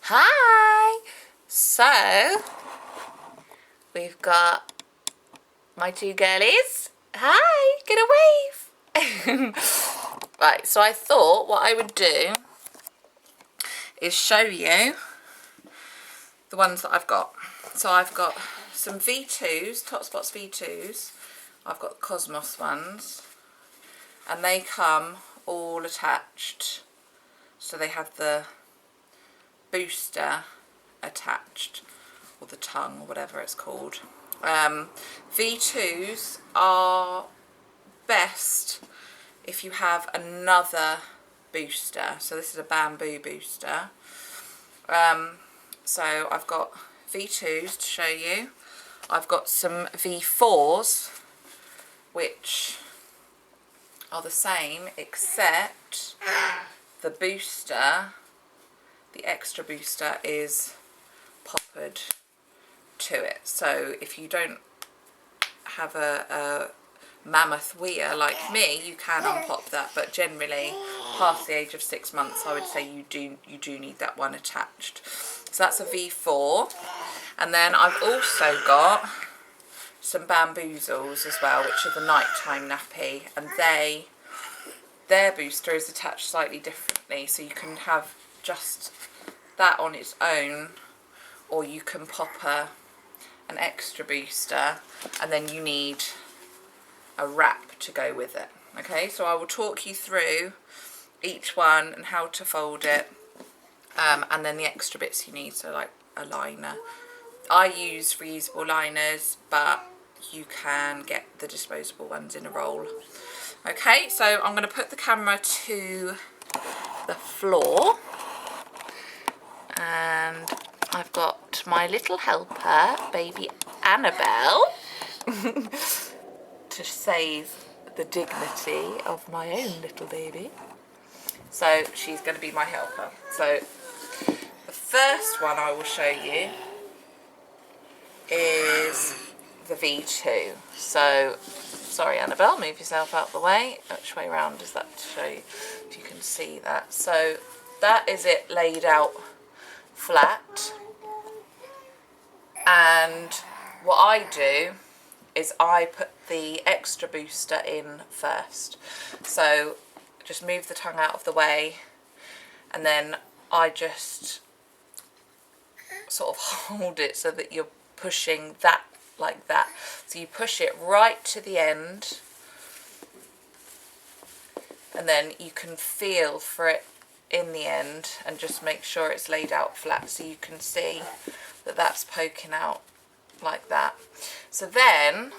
Hi! So, we've got my two girlies. Hi! Get a wave! Right, so I thought what I would do is show you the ones that I've got. So I've got some V2s, Totsbots V2s. I've got the Cosmos ones. And they come all attached. So they have the booster attached, or the tongue, or whatever it's called. V2s are best if you have another booster. So this is a bamboo booster. So I've got V2s to show you. I've got some V4s, which are the same, except the booster, the extra booster, is poppered to it. So if you don't have a mammoth weir like me, you can unpop that, but generally past the age of 6 months I would say you do need that one attached. So that's a V4. And then I've also got some Bamboozles as well, which are the nighttime nappy, and their booster is attached slightly differently, so you can have just that on its own, or you can pop an extra booster, and then you need a wrap to go with it. Okay, so I will talk you through each one and how to fold it, and then the extra bits you need, so like a liner. I use reusable liners, but you can get the disposable ones in a roll. Okay, so I'm going to put the camera to the floor, and I've got my little helper, baby Annabelle, to save the dignity of my own little baby. So she's going to be my helper. So the first one I will show you is the V2. So, sorry Annabelle, move yourself out the way. Which way round is that to show you if you can see that? So that is it laid out flat, and what I do is I put the extra booster in first. So just move the tongue out of the way, and then I just sort of hold it so that you're pushing that like that. So you push it right to the end, and then you can feel for it in the end and just make sure it's laid out flat, so you can see that that's poking out like that. So then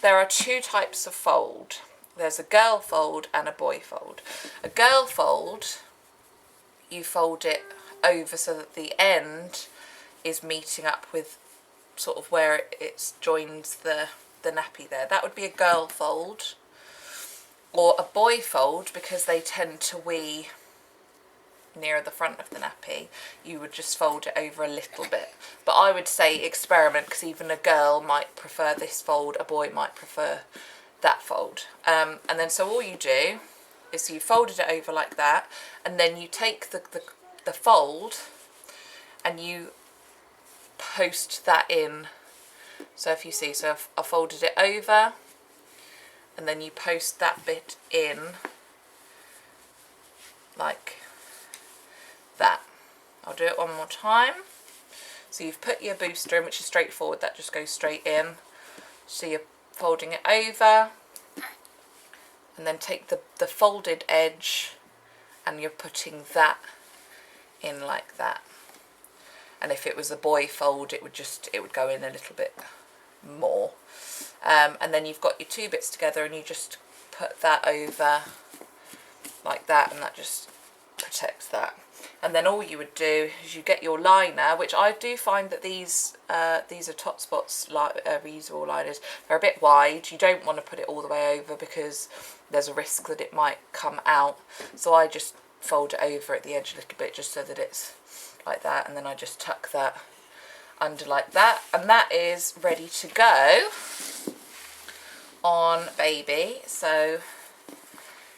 there are two types of fold. There's a girl fold and a boy fold. A girl fold, you fold it over so that the end is meeting up with sort of where it joins the nappy there. That would be a girl fold. Or a boy fold, because they tend to wee near the front of the nappy, you would just fold it over a little bit. But I would say experiment, because even a girl might prefer this fold, a boy might prefer that fold. And then so all you do is you folded it over like that, and then you take the fold and you post that in. So if you see, so I folded it over, and then you post that bit in like that. I'll do it one more time. So you've put your booster in, which is straightforward, that just goes straight in. So you're folding it over, and then take the folded edge and you're putting that in like that. And if it was a boy fold, it would go in a little bit more. And then you've got your two bits together, and you just put that over like that, and that just protects that. And then all you would do is you get your liner, which I do find that these are Totsbots reusable liners. They're a bit wide. You don't want to put it all the way over because there's a risk that it might come out. So I just fold it over at the edge a little bit, just so that it's like that, and then I just tuck that under like that, and that is ready to go on baby. So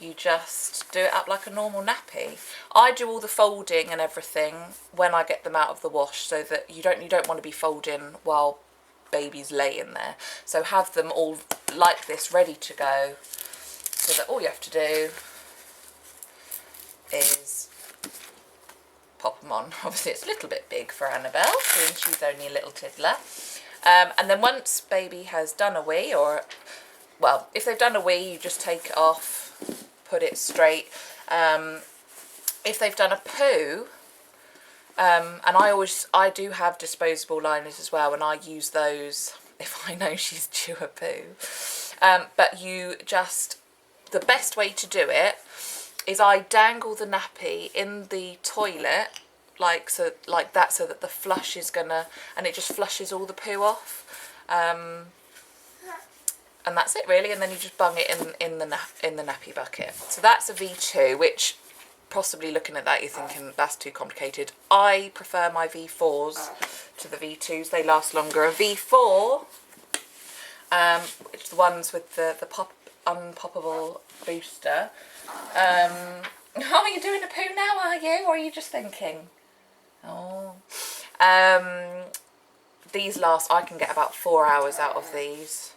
you just do it up like a normal nappy. I do all the folding and everything when I get them out of the wash, so that you don't want to be folding while baby's laying there. So have them all like this, ready to go, so that all you have to do is pop them on. Obviously it's a little bit big for Annabelle, seeing she's only a little tiddler. And then once baby has done a wee, or, well, if they've done a wee, you just take it off, put it straight. If they've done a poo, and I do have disposable liners as well, and I use those if I know she's due a poo. But you just, the best way to do it is I dangle the nappy in the toilet like that, so that the flush is gonna, and it just flushes all the poo off. And that's it really, and then you just bung it in the nappy bucket. So that's a V2, which possibly looking at that you're thinking that's too complicated. I prefer my V4s to the V2s, they last longer. A V4, which are the ones with the unpoppable booster. Oh, you're doing a poo now, are you? Or are you just thinking? Oh. These last, I can get about 4 hours out of these.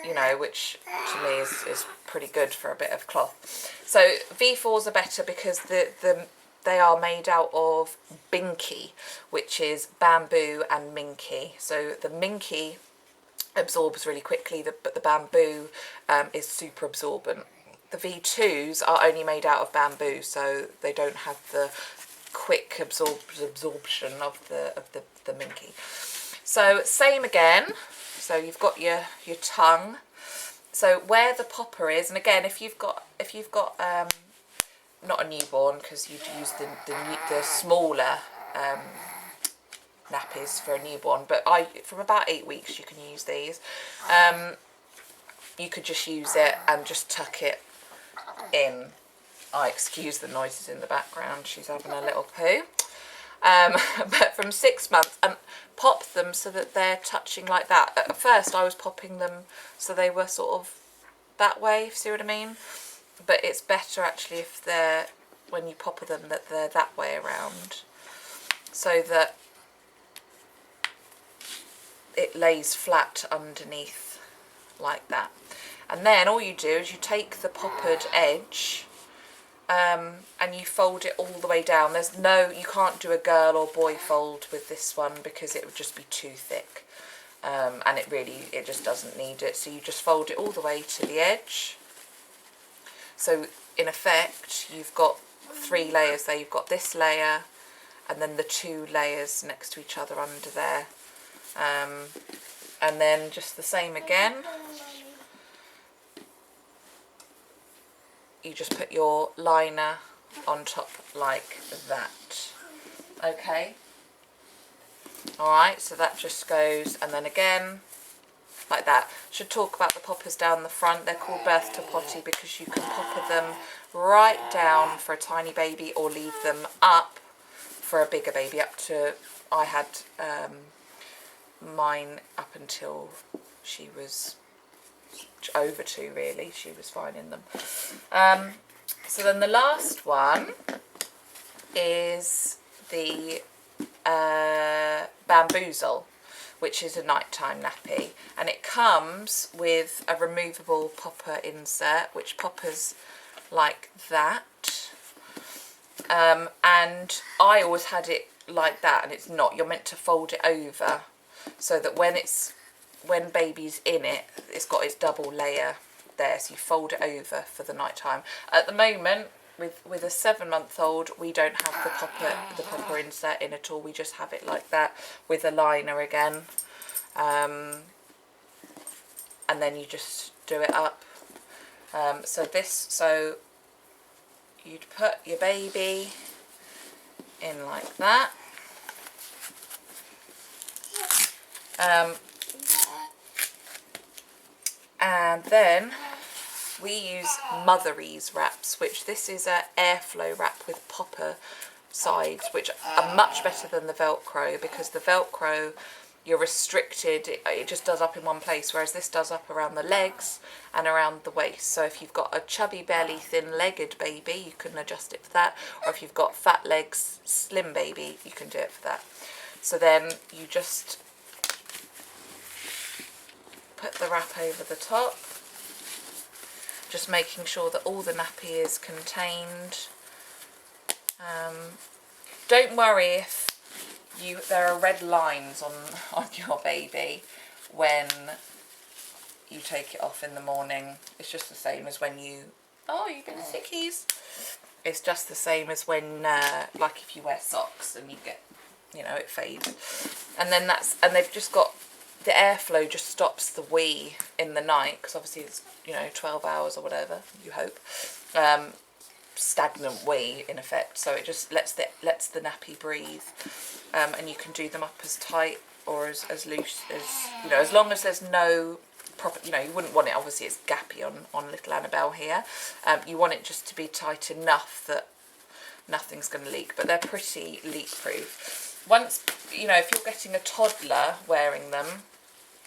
You know, which to me is pretty good for a bit of cloth. So V4s are better because they are made out of binky, which is bamboo and minky. So the minky absorbs really quickly, but the bamboo is super absorbent. The V2s are only made out of bamboo, so they don't have the quick absorption of the minky. So same again. So you've got your tongue. So where the popper is, and again, if you've got not a newborn, because you'd use the smaller nappies for a newborn, but from about 8 weeks you can use these. You could just use it and just tuck it in. I excuse the noises in the background, she's having a little poo. But from 6 months, and pop them so that they're touching like that. At first I was popping them so they were sort of that way, if you see what I mean. But it's better actually if they're, when you pop them, that they're that way around, so that it lays flat underneath like that. And then all you do is you take the poppered edge and you fold it all the way down. You can't do a girl or boy fold with this one because it would just be too thick, and it just doesn't need it. So you just fold it all the way to the edge. So in effect you've got 3 layers there. You've got this layer and then the 2 layers next to each other under there, and then just the same again. You just put your liner on top like that. Okay. Alright, so that just goes, and then again like that. Should talk about the poppers down the front. They're called birth to potty because you can popper them right down for a tiny baby or leave them up for a bigger baby. Up to, I had mine up until she was over 2 really. She was fine in them. So then the last one is the Bamboozle, which is a nighttime nappy, and it comes with a removable popper insert which poppers like that, and I always had it like that, and it's not. You're meant to fold it over so that when baby's in it, it's got its double layer there, so you fold it over for the night time. At the moment, with a 7-month-old, we don't have the popper insert in at all. We just have it like that with a liner again, and then you just do it up. So you'd put your baby in like that. And then we use Motherese wraps, which this is a airflow wrap with popper sides, which are much better than the Velcro, because the Velcro you're restricted, it just does up in one place, whereas this does up around the legs and around the waist. So if you've got a chubby belly, thin-legged baby, you can adjust it for that, or if you've got fat legs, slim baby, you can do it for that. So then you just put the wrap over the top, just making sure that all the nappy is contained. Don't worry if there are red lines on your baby when you take it off in the morning. It's just the same as when you, oh, you've been sickies. It's just the same as when, like if you wear socks and you get, you know, it fades. And then and they've just got, the airflow just stops the wee in the night, because obviously it's, you know, 12 hours or whatever, you hope. Stagnant wee in effect, so it just lets the nappy breathe, and you can do them up as tight or as loose as, you know, as long as there's no proper, you know, you wouldn't want it, obviously it's gappy on little Annabelle here. You want it just to be tight enough that nothing's going to leak, but they're pretty leak proof. Once, you know, if you're getting a toddler wearing them,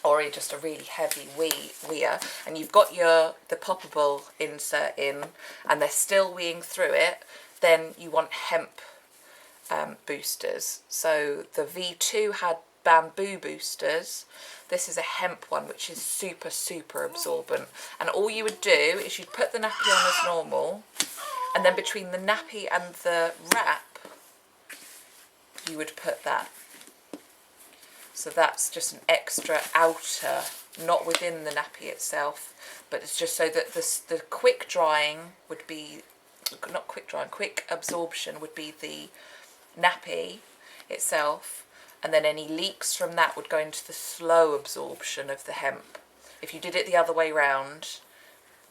or just a really heavy weeer, and you've got the poppable insert in, and they're still weeing through it, then you want hemp boosters. So the V2 had bamboo boosters. This is a hemp one, which is super, super absorbent. And all you would do is you'd put the nappy on as normal, and then between the nappy and the wrap, you would put that. So that's just an extra outer, not within the nappy itself, but it's just so that the quick drying would be, not quick drying, quick absorption would be the nappy itself, and then any leaks from that would go into the slow absorption of the hemp. If you did it the other way round,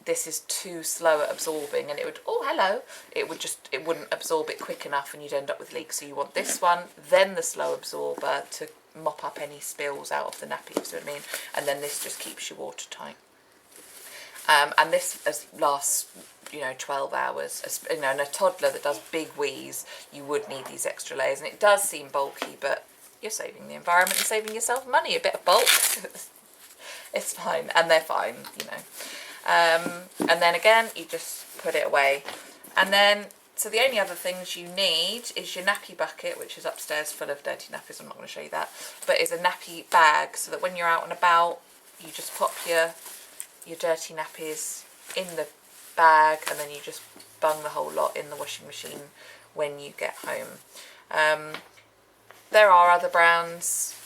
this is too slow at absorbing, and it would, oh hello, it wouldn't absorb it quick enough, and you'd end up with leaks. So you want this one, then the slow absorber to mop up any spills out of the nappy, you see what I mean? And then this just keeps you watertight. And this lasts, you know, 12 hours. You know, and a toddler that does big wheeze, you would need these extra layers. And it does seem bulky, but you're saving the environment and saving yourself money. A bit of bulk, it's fine, and they're fine, you know. And then again, you just put it away. And then, so the only other things you need is your nappy bucket, which is upstairs full of dirty nappies. I'm not going to show you that, but it's a nappy bag, so that when you're out and about, you just pop your dirty nappies in the bag, and then you just bung the whole lot in the washing machine when you get home. There are other brands.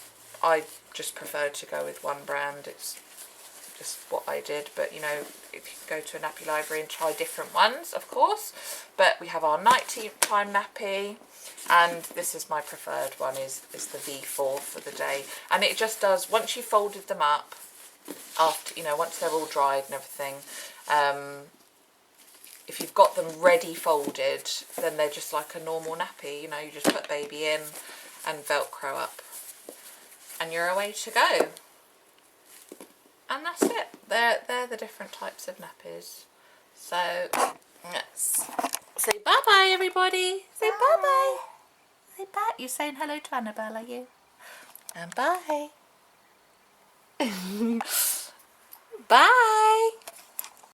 I just preferred to go with one brand. It's just what I did, but you know, if you go to a nappy library and try different ones, of course. But we have our nighttime nappy, and this is my preferred one, is the V4 for the day. And it just does, once you've folded them up, after, you know, once they're all dried and everything, if you've got them ready folded, then they're just like a normal nappy. You know, you just put baby in and Velcro up, and you're away to go. And that's it. They're the different types of nappies. So let's say bye-bye, everybody. Say bye-bye. Say bye. You're saying hello to Annabelle, are you? And bye. Bye.